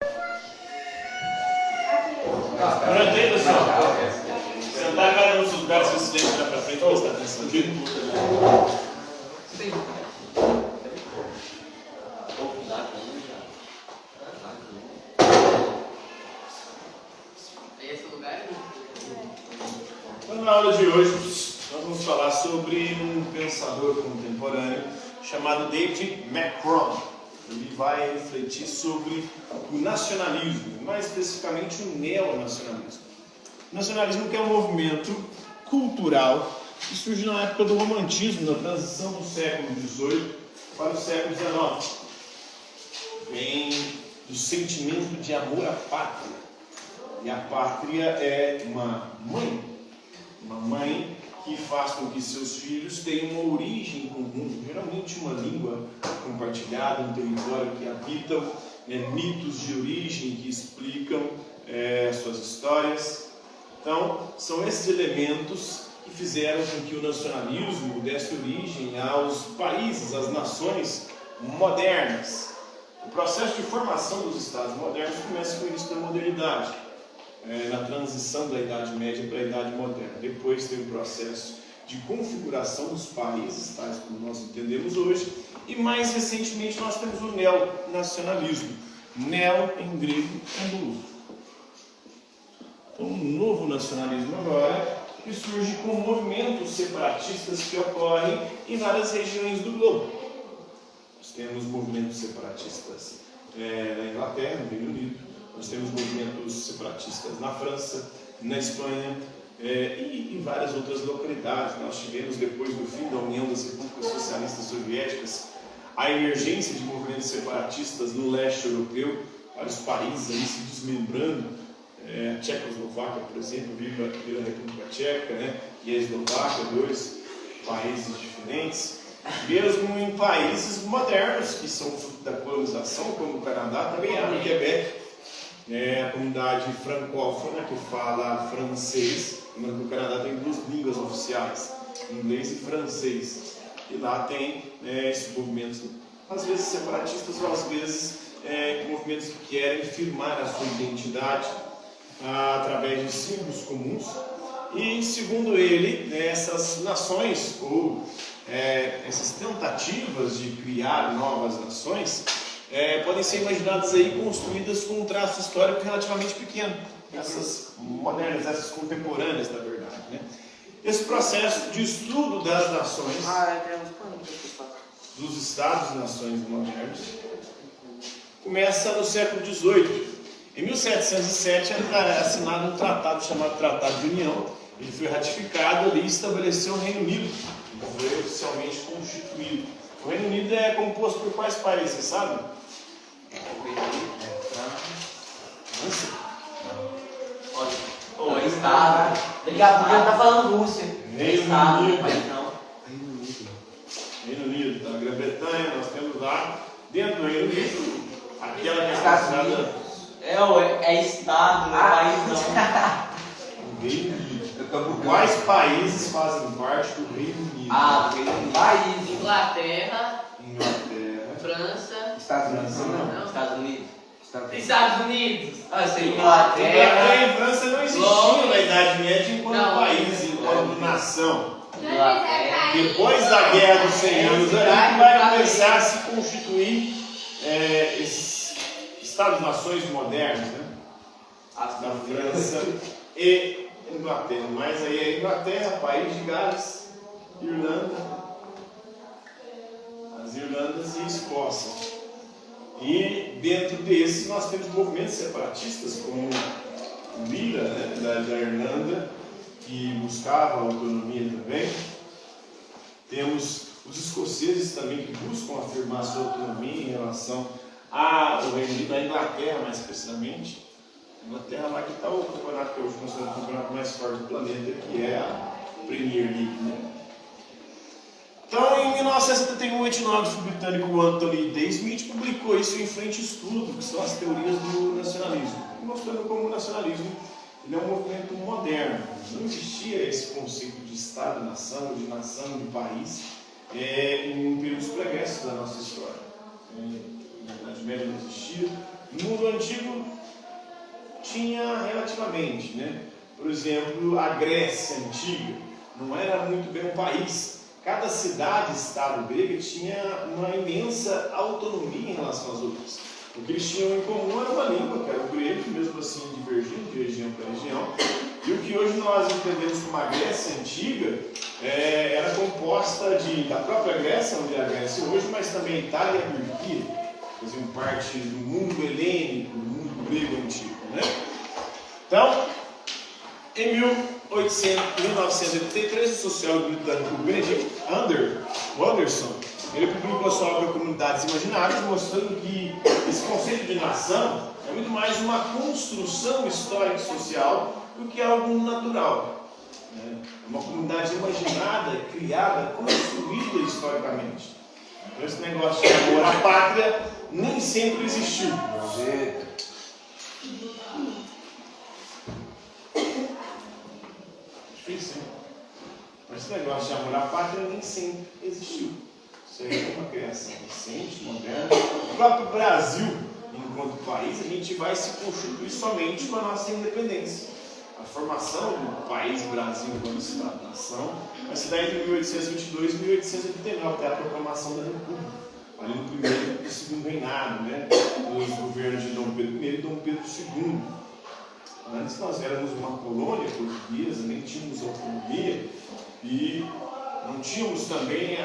Durante pessoal, sentar cada um dos lugares, se você deixa para frente, prestar atenção. Então, na aula de hoje, nós vamos falar sobre um pensador contemporâneo chamado David McCrum. Ele vai refletir sobre o nacionalismo, mais especificamente o neonacionalismo. O nacionalismo que é um movimento cultural que surge na época do romantismo, na transição do século XVIII para o século XIX. Vem do sentimento de amor à pátria. E a pátria é uma mãe que faz com que seus filhos tenham uma origem comum, geralmente uma língua compartilhada, um território que habitam, mitos de origem que explicam suas histórias. Então, são esses elementos que fizeram com que o nacionalismo desse origem aos países, às nações modernas. O processo de formação dos Estados modernos começa com o início da modernidade, na transição da Idade Média para a Idade Moderna. Depois tem o processo de configuração dos países, tais como nós entendemos hoje, e mais recentemente nós temos o neonacionalismo. Neo em grego é novo. Então, um novo nacionalismo agora que surge com movimentos separatistas que ocorrem em várias regiões do globo. Nós temos movimentos separatistas na Inglaterra, no Reino Unido. Nós temos movimentos separatistas na França, na Espanha e em várias outras localidades. Nós tivemos, depois do fim da União das Repúblicas Socialistas Soviéticas, a emergência de movimentos separatistas no leste europeu, vários países ali se desmembrando. A Tchecoslováquia, por exemplo, vira a República Tcheca, e a Eslováquia, dois países diferentes. Mesmo em países modernos, que são fruto da colonização, como o Canadá, também há no Quebec, a comunidade francófona que fala francês. No Canadá tem duas línguas oficiais, inglês e francês. E lá tem esses movimentos, às vezes separatistas, ou às vezes movimentos que querem firmar a sua identidade através de símbolos comuns. E, segundo ele, essas nações, ou essas tentativas de criar novas nações, podem ser imaginadas aí construídas com um traço histórico relativamente pequeno. Essas modernas, essas contemporâneas, na verdade. Esse processo de estudo das nações, dos Estados-nações modernos, começa no século XVIII. Em 1707 é assinado um tratado chamado Tratado de União. Ele foi ratificado ali e estabeleceu o Reino Unido. Ele foi oficialmente constituído. O Reino Unido é composto por quais países, você sabe? França. É Estado. Daqui a pouco ele tá falando Rússia. Reino Estado, Unido. mas não. Reino Unido, tá? Grã-Bretanha, nós temos lá, dentro do Reino Unido, aquela que é Estados considerada É Estado, não é país não. o Reino Unido. Quais países fazem parte do Reino Unido? Do Reino Unido. País. Inglaterra, Inglaterra, França, Estados Unidos não. Estados Unidos. Estados Unidos. Seria Inglaterra Inglaterra. e França não existiam na Idade Média enquanto Não. país, enquanto nação. Inglaterra. Depois da Guerra dos 100 Anos, ali que vai começar a se constituir esses Estados-nações modernos, da França e Inglaterra. Mas aí a Inglaterra, País de Gales, Irlanda, as Irlandas e Escócia. E dentro desses nós temos movimentos separatistas, como o Lira, da Irlanda, que buscava autonomia também. Temos os escoceses também que buscam afirmar sua autonomia em relação ao Reino Unido, da Inglaterra mais precisamente. A Inglaterra lá que está o campeonato que hoje considerado o campeonato mais forte do planeta, que é a Premier League. Então, em 1971, o etnógrafo britânico Anthony D. Smith publicou isso em Frente Estudo, que são as teorias do nacionalismo, mostrando como o nacionalismo ele é um movimento moderno. Não existia esse conceito de Estado-nação, de nação, de país, em períodos pregressos da nossa história. Na Idade Média não existia, No mundo antigo tinha relativamente, né? Por exemplo, a Grécia antiga não era muito bem um país. Cada cidade-estado grega tinha uma imensa autonomia em relação às outras. O que eles tinham em comum era uma língua, que era o grego, mesmo assim divergindo de região para região. E o que hoje nós entendemos como a Grécia antiga era composta da própria Grécia, onde é a Grécia hoje, mas também a Itália e a Turquia, faziam parte do mundo helênico, do mundo grego antigo, né? Então, em 1983, o sociólogo britânico Benedict Anderson, ele publicou sua obra Comunidades Imaginárias, mostrando que esse conceito de nação é muito mais uma construção histórica e social do que algo natural. É uma comunidade imaginada, criada, construída historicamente. Então esse negócio de amor à pátria nem sempre existiu. Difícil, hein? Mas esse negócio de amor à pátria nem sempre existiu. Isso aí é uma criação recente, moderna. O próprio Brasil, enquanto país, a gente vai se constituir somente com a nossa independência. A formação do país Brasil enquanto Estado-nação vai se dar entre 1822 e 1889, até a proclamação da República, ali no primeiro e segundo reinado, né? Os governos de Dom Pedro I e Dom Pedro II. Antes nós éramos uma colônia portuguesa, nem tínhamos autonomia e não tínhamos também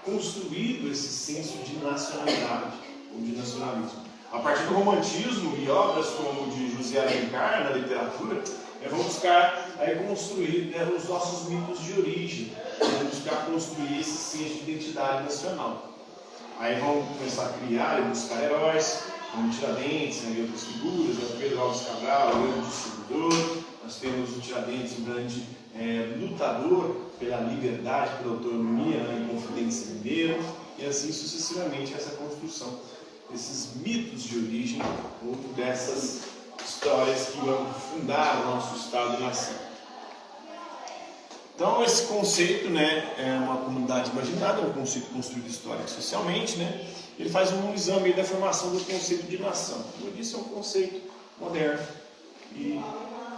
construído esse senso de nacionalidade, ou de nacionalismo. A partir do romantismo e obras como de José Alencar na literatura, vamos buscar construir os nossos mitos de origem, vamos buscar construir esse senso de identidade nacional. Aí vamos começar a criar e buscar heróis, como Tiradentes, e outras figuras, Pedro Alves Cabral, o grande distribuidor. Nós temos o Tiradentes, um grande lutador pela liberdade, pela autonomia, na Inconfidência Mineira, e assim sucessivamente essa construção desses mitos de origem ou dessas histórias que vão fundar o nosso Estado-nação. Então esse conceito, né, é uma comunidade imaginada, é um conceito construído histórico e socialmente, né? Ele faz um exame da formação do conceito de nação. Como eu disse, é um conceito moderno e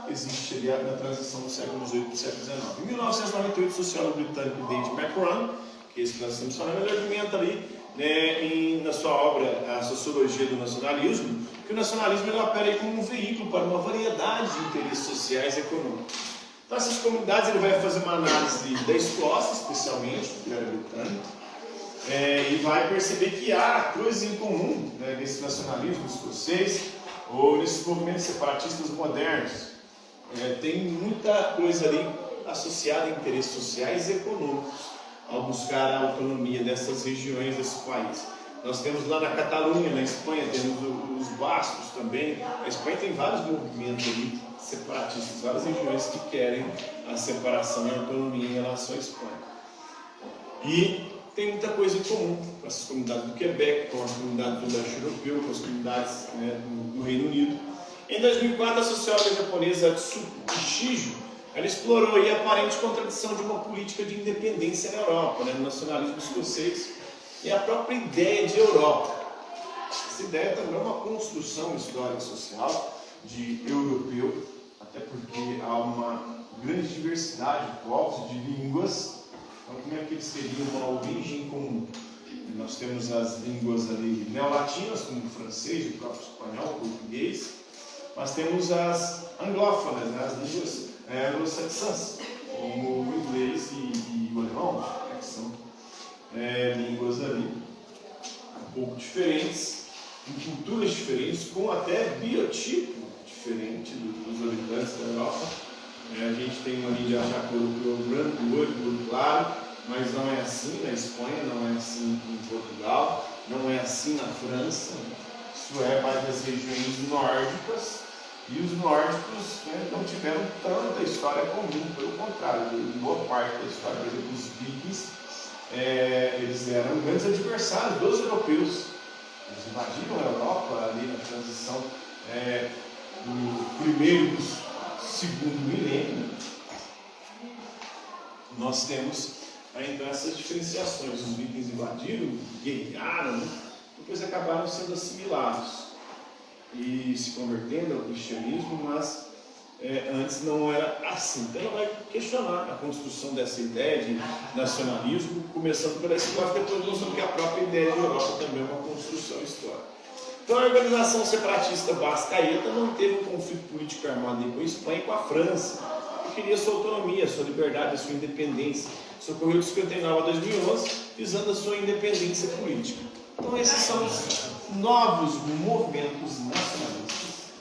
existe ali na transição do século XVIII para o século XIX. Em 1998, o sociólogo britânico David McRan, que é esse que nós estamos falando, ele argumenta ali, né, na sua obra A Sociologia do Nacionalismo, que o nacionalismo ele opera aí como um veículo para uma variedade de interesses sociais e econômicos. Então, essas comunidades, ele vai fazer uma análise da Escócia, especialmente, porque era britânico, e vai perceber que há coisas em comum, né, nesse nacionalismo escocês ou nesses movimentos separatistas modernos. Tem muita coisa ali associada a interesses sociais e econômicos ao buscar a autonomia dessas regiões desse país. Nós temos lá na Catalunha, na Espanha, temos os bascos também. A Espanha tem vários movimentos ali separatistas, várias regiões que querem a separação e a autonomia em relação à Espanha. E tem muita coisa em comum com essas comunidades do Quebec, com as comunidades do leste europeu, com as comunidades, né, do Reino Unido. Em 2004, a socióloga japonesa Tsuki Shijo, ela explorou aí a aparente contradição de uma política de independência na Europa, né, no nacionalismo escocês, e a própria ideia de Europa. Essa ideia também é uma construção histórica e social de europeu, até porque há uma grande diversidade de povos, de línguas. Então, como é que eles teriam uma origem comum? Nós temos as línguas ali neolatinas, como o francês, o próprio espanhol, o português, mas temos as anglófonas, né, as línguas anglo-saxãs, como o inglês e o alemão, né, que são línguas ali um pouco diferentes, com culturas diferentes, com até biotipo diferente dos habitantes da Europa. A gente tem uma linha de achar que o branco, o olho claro, mas não é assim na Espanha, não é assim em Portugal, não é assim na França. Isso é mais das regiões nórdicas, e os nórdicos, né, não tiveram tanta história comum, pelo contrário, boa parte da história, por exemplo, os vikings, eles eram grandes adversários dos europeus. Eles invadiram a Europa ali na transição do primeiro e do segundo milênio. Nós temos então essas diferenciações. Os vikings invadiram, guerrearam, depois acabaram sendo assimilados. e se convertendo ao cristianismo, mas antes não era assim. Então ela vai questionar a construção dessa ideia de nacionalismo, começando por essa história, depois mostrando que a própria ideia de Europa também é uma construção histórica. Então a organização separatista bascaeta não teve um conflito político armado nem com a Espanha e com a França, que queria sua autonomia, sua liberdade, a sua independência. Isso ocorreu de 59 a 2011, visando a sua independência política. Então esses são os novos movimentos nacionalistas,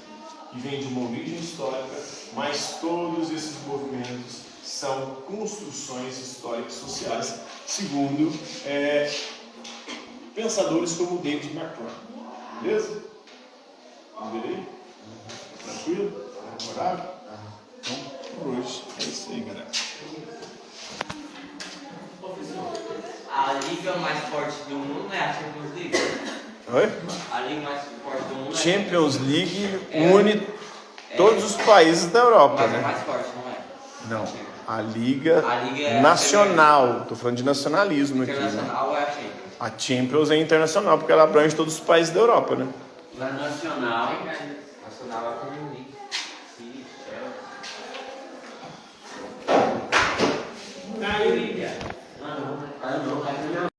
que vêm de uma origem histórica, mas todos esses movimentos são construções históricas sociais, segundo pensadores como David McCrum. Beleza? Vamos ver aí? Tranquilo? Horário? Então, por hoje é isso aí, galera. A liga mais forte do mundo é a Champions League. Oi? A liga mais forte do mundo Champions League une todos os países da Europa, mas né? é mais forte, não é? Não, a Liga é Nacional. Estou falando de nacionalismo aqui. Né? Internacional é a Champions. A Champions é internacional porque ela abrange todos os países da Europa, né? Mas nacional é a Premier League.